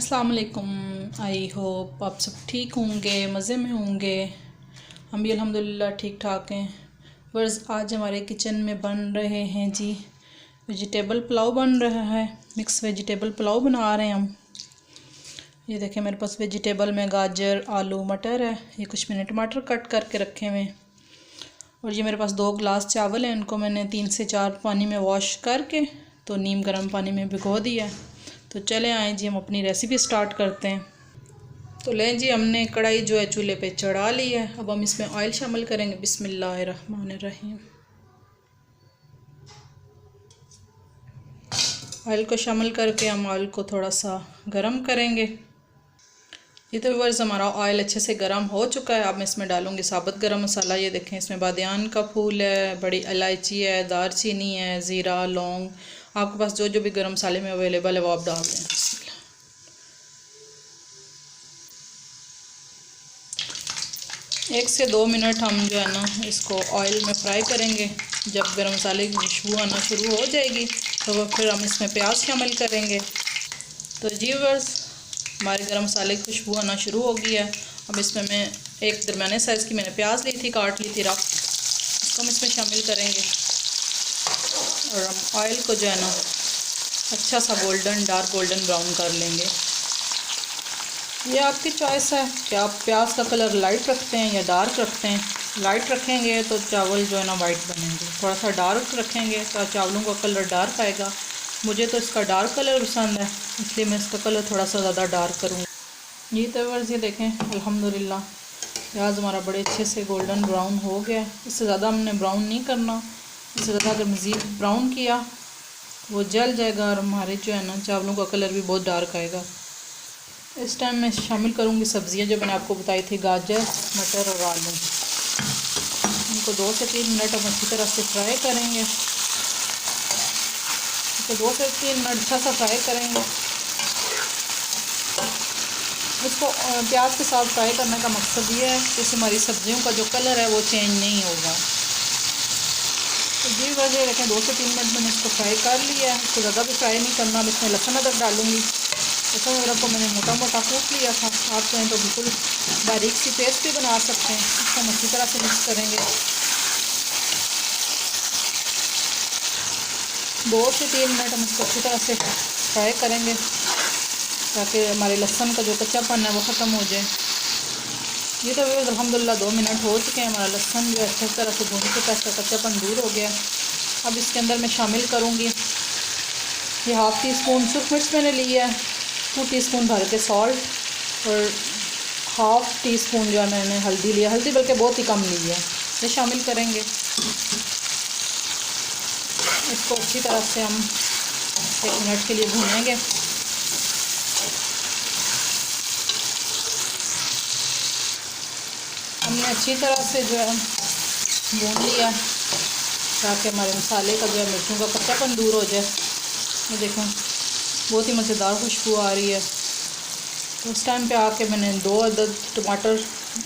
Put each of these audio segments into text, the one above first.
अस्सलाम वालेकुम। I hope आप सब ठीक होंगे, मज़े में होंगे। हम भी अल्हम्दुलिल्लाह ठीक ठाक हैं। बस आज हमारे किचन में बन रहे हैं जी वेजिटेबल पुलाव बन रहा है। मिक्स वेजिटेबल पुलाव बना रहे हैं हम। ये देखें मेरे पास वेजिटेबल में गाजर, आलू, मटर है। ये कुछ मैंने टमाटर कट करके रखे हुए हैं। और ये मेरे पास 2 गिलास चावल हैं। इनको मैंने 3 से 4 पानी में वॉश करके तो नीम गर्म पानी में भिगो दिया है। तो चले आए जी हम अपनी रेसिपी स्टार्ट करते हैं। तो लें जी, हमने कढ़ाई जो है चूल्हे पे चढ़ा ली है। अब हम इसमें ऑयल शामिल करेंगे। बिस्मिल्लाहिर्रहमानिर्रहीम। ऑयल को शामिल करके हम ऑयल को थोड़ा सा गरम करेंगे। ये तो व्यूअर्स हमारा ऑयल अच्छे से गरम हो चुका है। अब मैं इसमें डालूंगी साबुत गरम मसाला। ये देखें, इसमें बादियान का फूल है, बड़ी इलायची है, दारचीनी है, ज़ीरा, लौंग। आपके पास जो जो भी गरम मसाले में अवेलेबल है वो आप डाल दें। 1 से 2 मिनट हम जो है ना इसको ऑयल में फ्राई करेंगे। जब गरम मसाले की खुशबू आना शुरू हो जाएगी तो फिर हम इसमें प्याज शामिल करेंगे। तो जी व्यूअर्स, हमारे गरम मसाले की खुशबू आना शुरू हो गई है। अब इसमें मैं एक दरमियाने साइज़ की मैंने प्याज ली थी, काट ली थी रफ, इसको हम इसमें शामिल करेंगे। और हम ऑयल को जो है ना अच्छा सा डार्क गोल्डन ब्राउन कर लेंगे। ये आपकी चॉइस है कि आप प्याज का कलर लाइट रखते हैं या डार्क रखते हैं। लाइट रखेंगे तो चावल जो है ना वाइट बनेंगे, थोड़ा सा डार्क रखेंगे तो चावलों का कलर डार्क आएगा। मुझे तो इसका डार्क कलर पसंद है, इसलिए मैं इसका कलर थोड़ा सा ज़्यादा डार्क करूँगी। ये तवर्स ये देखें, अल्हम्दुलिल्लाह प्याज हमारा बड़े अच्छे से गोल्डन ब्राउन हो गया। इससे ज़्यादा हमने ब्राउन नहीं करना। इससे ज़्यादा अगर मज़ीद ब्राउन किया वो जल जाएगा और हमारे जो है ना चावलों का कलर भी बहुत डार्क आएगा। इस टाइम मैं शामिल करूँगी सब्ज़ियाँ जो मैंने आपको बताई थी, गाजर, मटर और आलू। इनको 2 से 3 मिनट हम अच्छी तरह से फ्राई करेंगे। तो 2 से 3 मिनट अच्छा सा फ्राई करेंगे। इसको प्याज के साथ फ्राई करने का मकसद ये है कि हमारी सब्जियों का जो कलर है वो चेंज नहीं होगा। तो जी वजह रखें 2 से 3 मिनट मैंने इसको फ्राई कर लिया है। इसको ज़्यादा भी फ्राई नहीं करना। अब इसमें लहसुन अदरक डालूँगी। लहसुन अदरक को मैंने मोटा मोटा कूट लिया था। आप चाहें तो बिल्कुल बारीक सी पेस्ट भी बना सकते हैं। इसको हम अच्छी तरह से मिक्स करेंगे। 2 से 3 मिनट हम इसको अच्छी तरह से फ्राई करेंगे ताकि हमारे लहसुन का जो कच्चापन है वो ख़त्म हो जाए। ये तो अल्हम्दुलिल्लाह 2 मिनट हो चुके हैं। हमारा लहसुन जो अच्छी तरह से भून के इसका कच्चापन दूर हो गया। अब इसके अंदर मैं शामिल करूँगी ये ½ टीस्पून सूख मिर्च मैंने लिया है, 2 टीस्पून भर के सॉल्ट और ½ टीस्पून जो है मैंने हल्दी लिया। हल्दी बल्कि बहुत ही कम ली है। ये शामिल करेंगे। इसको अच्छी तरह से हम 1 मिनट के लिए भूनेंगे। हमने अच्छी तरह से जो है भून लिया ताकि हमारे मसाले का जो है मिर्चों का कच्चापन दूर हो जाए। ये देखें बहुत ही मज़ेदार खुशबू आ रही है। तो उस टाइम पे आके मैंने 2 अदद टमाटर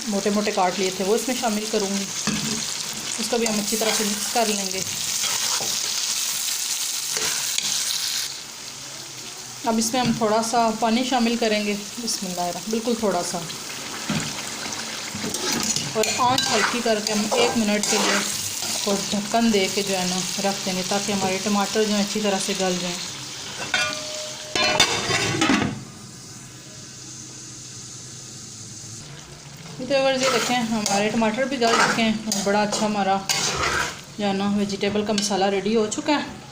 मोटे मोटे काट लिए थे वो इसमें शामिल करूँगी। उसको भी हम अच्छी तरह से मिक्स कर लेंगे। अब इसमें हम थोड़ा सा पानी शामिल करेंगे। बिस्मिल्लाह, बिल्कुल थोड़ा सा, और आंच हल्की करके हम 1 मिनट के लिए और ढक्कन दे के जो है ना रख देंगे ताकि हमारे टमाटर जो है अच्छी तरह से गल जाएं। तो अगर ये देखें हमारे टमाटर भी गल चुके हैं और बड़ा अच्छा हमारा जो है ना वेजिटेबल का मसाला रेडी हो चुका है।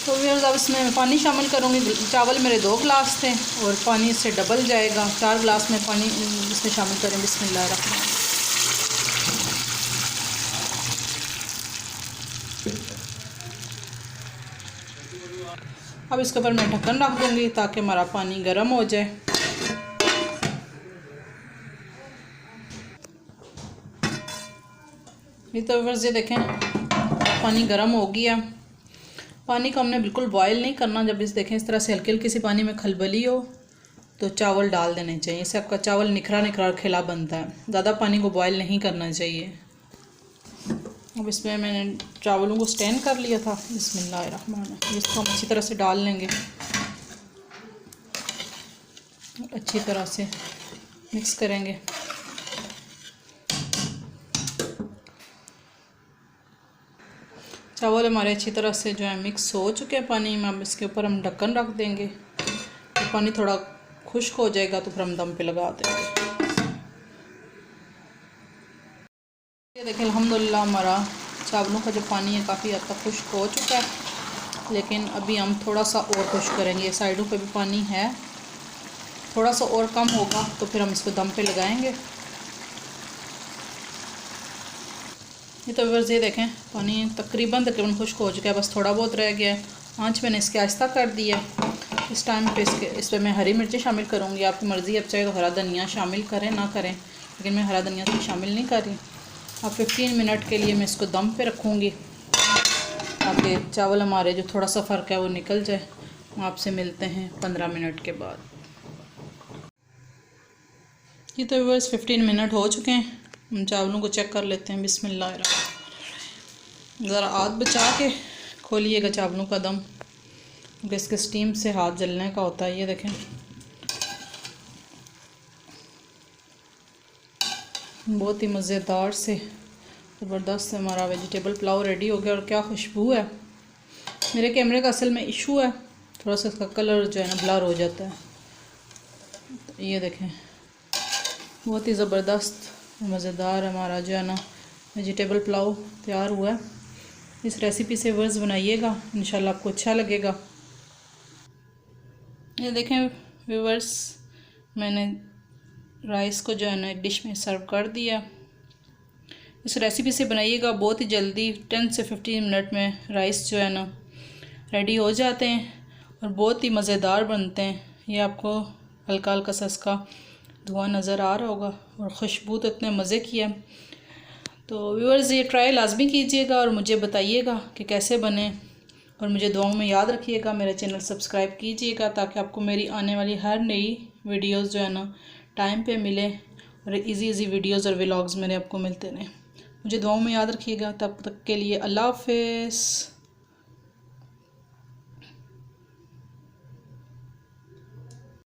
तो व्यूअर्स अब इसमें मैं पानी शामिल करूँगी। चावल मेरे 2 गिलास थे और पानी इससे डबल जाएगा। 4 गिलास में पानी इसमें शामिल करें। बिस्मिल्लाहिर्रहमानिर्रहीम। अब इसके ऊपर मैं ढक्कन रख दूँगी ताकि हमारा पानी गर्म हो जाए। ये तो व्यूअर्स ये देखें पानी गर्म हो गया। पानी को हमने बिल्कुल बॉयल नहीं करना। जब इस देखें इस तरह से हल्की हल्की सी पानी में खलबली हो तो चावल डाल देने चाहिए। इससे आपका चावल निखरा निखरा खिला बनता है। ज़्यादा पानी को बॉयल नहीं करना चाहिए। अब इसमें मैंने चावलों को स्टैन कर लिया था। बिस्मिल्लाहिर्रहमानिर्रहीम। इसको हम अच्छी तरह से डाल लेंगे। अच्छी तरह से मिक्स करेंगे। चावल हमारे अच्छी तरह से जो है मिक्स हो चुके हैं पानी में। अब इसके ऊपर हम ढक्कन रख देंगे। तो पानी थोड़ा खुश्क हो जाएगा तो फिर हम दम पे लगा देंगे। ये देखिए अल्हम्दुलिल्लाह हमारा चावलों का जो पानी है काफ़ी हद तक खुश्क हो चुका है, लेकिन अभी हम थोड़ा सा और खुश्क करेंगे। साइडों पे भी पानी है, थोड़ा सा और कम होगा तो फिर हम इसको दम पे लगाएंगे। ये तो व्यूअर्स ये देखें पानी तकरीबन खुश्क हो चुका है, बस थोड़ा बहुत रह गया है। आँच मैंने इसके आहिस्ता कर दी है। इस टाइम पे इस पर मैं हरी मिर्ची शामिल करूँगी। आपकी मर्ज़ी, अब चाहे तो हरा धनिया शामिल करें ना करें, लेकिन मैं हरा धनिया तो शामिल नहीं कर रही। अब 15 मिनट के लिए मैं इसको दम पे रखूँगी ताकि चावल हमारे जो थोड़ा सा फ़र्क है वो निकल जाए। आपसे मिलते हैं 15 मिनट के बाद। ये तो व्यूअर्स 15 मिनट हो चुके हैं। हम चावलों को चेक कर लेते हैं। बिस्मिल्लाह, ज़रा हाथ बचा के खोलिएगा चावलों का दम, क्योंकि इसके स्टीम से हाथ जलने का होता है। ये देखें बहुत ही मज़ेदार से ज़बरदस्त हमारा वेजिटेबल पुलाव रेडी हो गया। और क्या खुशबू है। मेरे कैमरे का असल में इशू है, थोड़ा सा इसका कलर जो है ना ब्लर हो जाता है। तो ये देखें बहुत ही ज़बरदस्त मज़ेदार हमारा जो है ना वेजिटेबल पुलाव तैयार हुआ है। इस रेसिपी से व्यूअर्स बनाइएगा, इंशाल्लाह आपको अच्छा लगेगा। ये देखें व्यूअर्स मैंने राइस को जो है ना एक डिश में सर्व कर दिया। इस रेसिपी से बनाइएगा, बहुत ही जल्दी 10 से 15 मिनट में राइस जो है ना रेडी हो जाते हैं और बहुत ही मज़ेदार बनते हैं। ये आपको हल्का हल्का सा इसका धुआं नज़र आ रहा होगा और ख़ुशबू तो इतने मज़े की है। तो व्यूअर्स ये ट्राई लाजमी कीजिएगा और मुझे बताइएगा कि कैसे बने, और मुझे दुआओं में याद रखिएगा। मेरा चैनल सब्सक्राइब कीजिएगा ताकि आपको मेरी आने वाली हर नई वीडियोस जो है ना टाइम पे मिले और इजी वीडियोस और व्लॉग्स मेरे आपको मिलते रहें। मुझे दुआओं में याद रखिएगा। तब तक के लिए अल्लाह हाफ़िज़।